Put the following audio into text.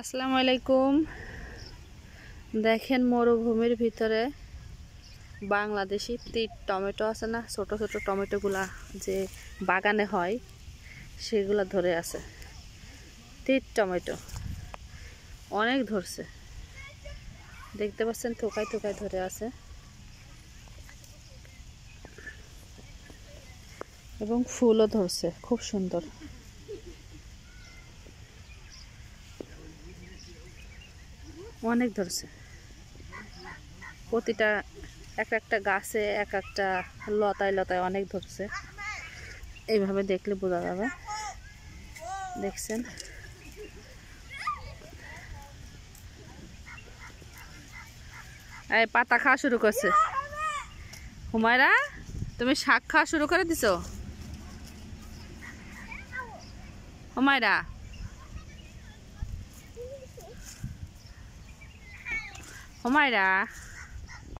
আসসালামু আলাইকুম। দেখেন মরুভূমির ভিতরে বাংলাদেশি তিত টমেটো আছে না, ছোট ছোট টমেটোগুলা যে বাগানে হয় সেগুলা ধরে আছে। তিত টমেটো অনেক ধরছে, দেখতে পাচ্ছেন থোকায় থোকায় ধরে আছে এবং ফুলও ধরছে, খুব সুন্দর। অনেক ধরছে, প্রতিটা এক একটা গাছে এক একটা লতায় লতায় অনেক ধরছে। এইভাবে দেখলে বোঝা যাবে। দেখছেন এই পাতা খাওয়া শুরু করছে। হুমায়রা, তুমি শাক খাওয়া শুরু করে দিছো? হুমায়রা, হুমায়রা।